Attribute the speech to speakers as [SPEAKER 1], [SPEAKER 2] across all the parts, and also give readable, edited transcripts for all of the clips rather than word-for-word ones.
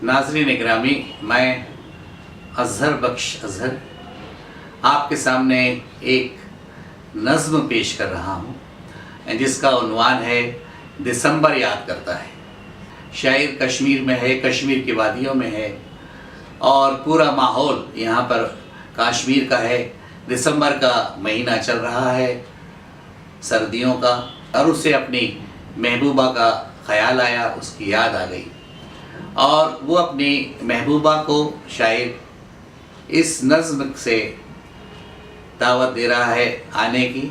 [SPEAKER 1] नाज़रीन गिरामी, मैं अज़हर बख्श अज़हर आपके सामने एक नज़्म पेश कर रहा हूँ जिसका उन्वान है दिसंबर याद करता है। शायर कश्मीर में है, कश्मीर की वादियों में है और पूरा माहौल यहाँ पर कश्मीर का है। दिसंबर का महीना चल रहा है, सर्दियों का, और उसे अपनी महबूबा का ख़याल आया, उसकी याद आ गई और वो अपनी महबूबा को शायर इस नज़्म से दावत दे रहा है आने की।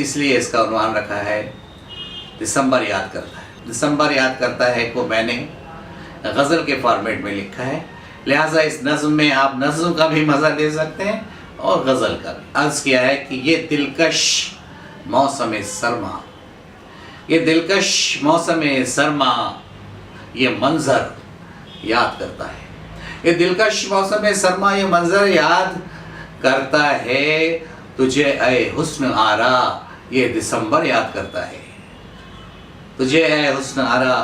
[SPEAKER 1] इसलिए इसका उन्वान रखा है दिसंबर याद करता है। दिसंबर याद करता है को मैंने गज़ल के फॉर्मेट में लिखा है, लिहाजा इस नज़्म में आप नज़्म का भी मज़ा ले सकते हैं और गज़ल का भी। अर्ज़ किया है कि ये दिलकश मौसम सरमा, ये दिलकश मौसम सरमा, ये मंज़र याद करता है। ये दिलकश मौसम सरमा, ये मंज़र याद करता है तुझे ऐ हुस्न आरा, ये दिसंबर याद करता है तुझे ऐ हुस्न आरा।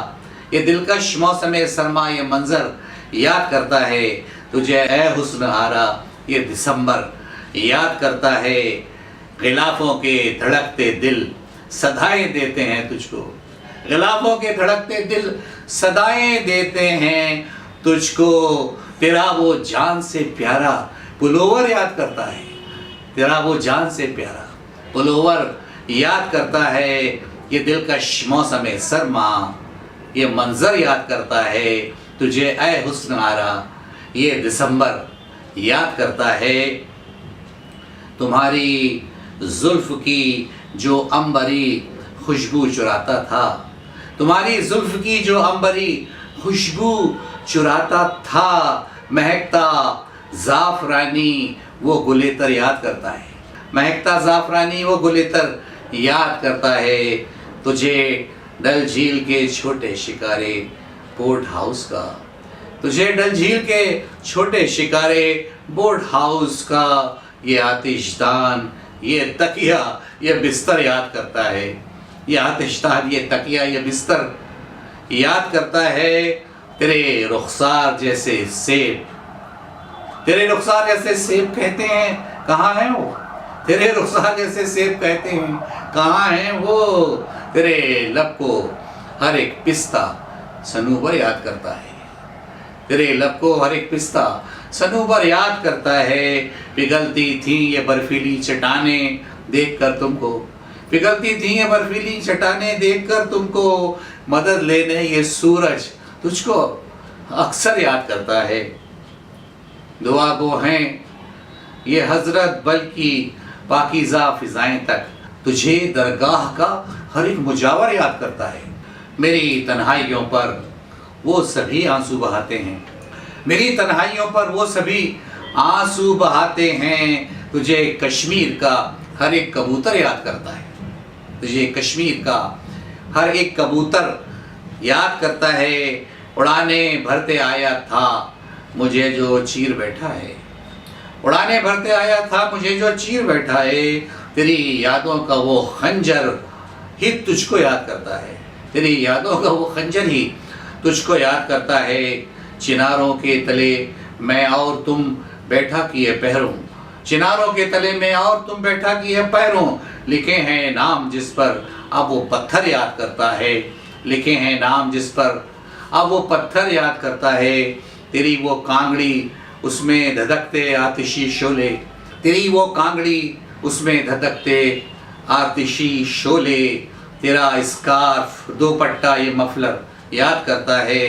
[SPEAKER 1] ये दिलकश मौसम सरमा, ये मंज़र याद करता है तुझे ऐ हुस्न आरा, ये दिसंबर याद करता है। गिलाफ़ों के धड़कते दिल सदाएं देते हैं तुझको, गिलाफ़ों के धड़कते दिल सदाएं देते हैं तुझको। तेरा वो जान से प्यारा पुलोवर याद करता है, तेरा वो जान से प्यारा पुलोवर याद करता है। ये दिलकश मौसम सरमा, ये मंज़र याद करता है तुझे ऐ हुस्न आरा, ये दिसंबर याद करता है। तुम्हारी जुल्फ़ की जो अंबरी खुशबू चुराता था, तुम्हारी जुल्फ़ की जो अंबरी खुशबू चुराता था, महकता ज़ाफ़रानी वो गुलेतर याद करता है, महकता ज़ाफ़रानी वो गुलेतर याद करता है तुझे। डल झील के छोटे शिकारे बोट हाउस का, तुझे डल झील के छोटे शिकारे बोट हाउस का, ये आतिशदान, ये तकिया, ये बिस्तर याद करता है। ये आतिशदान, ये तकिया, ये बिस्तर याद करता है। तेरे रुखसार जैसे सेब, तेरे रुखसार जैसे सेब कहते हैं कहाँ हैं वो, तेरे रुखसार जैसे सेब कहते हैं कहाँ हैं वो। तेरे लब को हर एक पिस्ता सनूबर याद करता है, तेरे लब को हर एक पिस्ता सनूबर याद करता है। पिघलती थी ये बर्फीली चट्टानें देखकर तुमको, पिघलती थी ये बर्फीली चट्टानें देखकर तुमको, मदद लेने ये सूरज तुझको अक्सर याद करता है। दुआ गो हैं ये हजरत बल्कि पाकीज़ा फ़िज़ाएं तक, तुझे दरगाह का हर एक मुजावर याद करता है। मेरी तन्हाइयों पर वो सभी आंसू बहाते हैं, मेरी तन्हाइयों पर वो सभी आंसू बहाते हैं। तुझे कश्मीर का हर एक कबूतर याद करता है, तुझे कश्मीर का हर एक कबूतर याद करता है। उड़ाने भरते आया था मुझे जो चीर बैठा है, उड़ाने भरते आया था मुझे जो चीर बैठा है। तेरी यादों का वो खंजर ही तुझको याद करता है, तेरी यादों का वो खंजर ही तुझको याद करता है। चिनारों के तले मैं और तुम बैठा किए पैरों, चिनारों के तले में और तुम बैठा किए पैरों, लिखे हैं नाम जिस पर अब वो पत्थर याद करता है, लिखे हैं नाम जिस पर अब वो पत्थर याद करता है। तेरी वो कांगड़ी उसमें धधकते आतिशी शोले, तेरी वो कांगड़ी उसमें धधकते आतिशी शोले। तेरा स्कार्फ दोपट्टा ये मफलर याद करता है।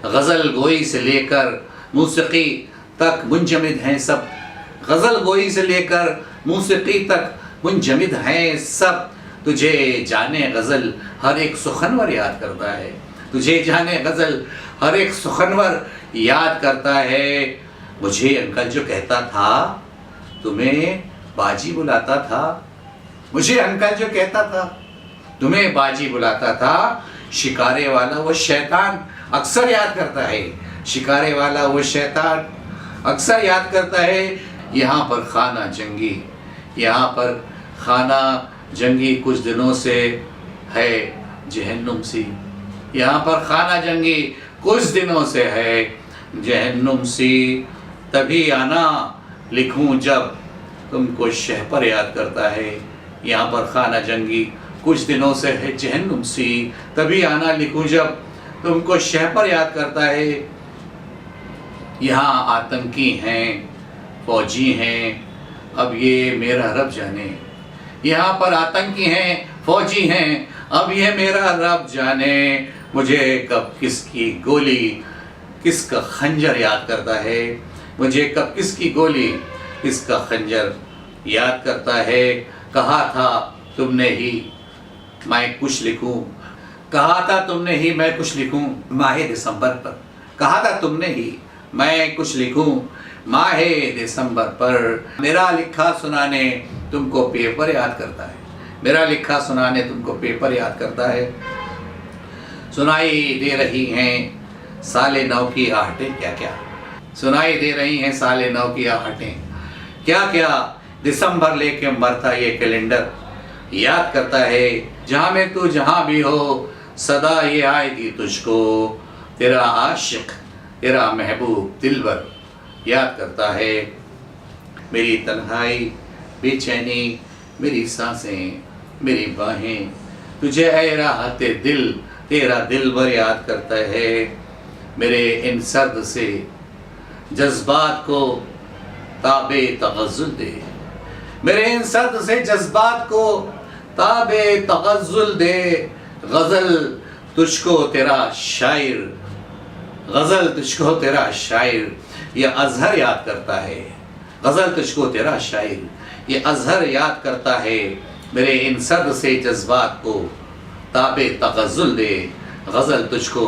[SPEAKER 1] गज़ल गोई से लेकर मौसीकी तक मुंजमिद हैं सब, गज़ल गोई से लेकर मौसीकी तक मुंजमिद हैं सब। तुझे जाने गज़ल हर एक सुखनवर याद करता है, तुझे जाने गज़ल हर एक सुखनवर याद करता है। मुझे अंकल जो कहता था तुम्हें बाजी बुलाता था, मुझे अंकल जो कहता था तुम्हें बाजी बुलाता था। शिकारे वाला वो शैतान अक्सर याद करता है, शिकारे वाला वो शैतान अक्सर याद करता है। यहाँ पर खाना जंगी, यहाँ पर खाना जंगी कुछ दिनों से है जहन्नुम सी, यहाँ पर खाना जंगी कुछ दिनों से है जहन्नुम सी, तभी आना लिखूं जब तुमको शह पर याद करता है। यहाँ पर खाना जंगी, कुछ दिनों से है जहन्नुम सी, तभी आना लिखूं जब तुमको शह पर याद करता है। यहाँ आतंकी हैं, फौजी हैं, अब ये मेरा रब जाने। यहाँ पर आतंकी हैं, फौजी हैं, अब ये मेरा रब जाने। मुझे कब किसकी गोली, किसका खंजर याद करता है। मुझे कब किसकी गोली, किसका खंजर याद करता है। कहा था तुमने ही मैं कुछ लिखूं, कहा था तुमने ही मैं कुछ लिखूं माहे दिसंबर पर। कहा था तुमने ही मैं कुछ लिखूं माहे दिसंबर पर। मेरा लिखा सुनाने तुमको पेपर याद करता है। मेरा लिखा सुनाने तुमको पेपर याद करता है। सुनाई दे रही हैं साले नौ की आहटें, क्या क्या सुनाई दे रही हैं साले नौ की आहटें, क्या क्या दिसंबर लेके मरता ये कैलेंडर याद करता है। जहाँ में तू जहाँ भी हो सदा ये आएगी तुझको, तेरा आशिक तेरा महबूब दिलबर याद करता है। मेरी तन्हाई बेचैनी, मेरी सांसें, मेरी बाहें, तुझे ऐ राहते दिल तेरा दिलबर याद करता है। मेरे इन सर्द से जज्बात को ताबे तगज़्ज़ुल दे, मेरे इन सर्द से जज्बात को ताबे तगज़्ज़ुल दे। गज़ल तुझको तेरा शायर, गज़ल तुझको तेरा शायर ये अज़हर याद करता है। गज़ल तुझको तेरा शायर ये अज़हर याद करता है। मेरे इन सर्द से जज्बात को ताबे तगज़्ज़ुल दे, गज़ल तुझको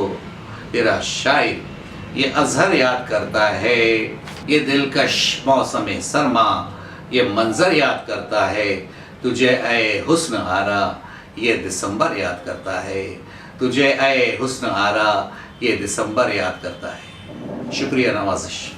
[SPEAKER 1] तेरा शायर ये अज़हर याद करता है। ये दिलकश मौसम सरमा ये मंज़र याद करता है। तुझे ऐ हुस्न आरा ये दिसंबर याद करता है। तुझे ऐ हुस्न आरा ये दिसंबर याद करता है। शुक्रिया, नवाज़िश।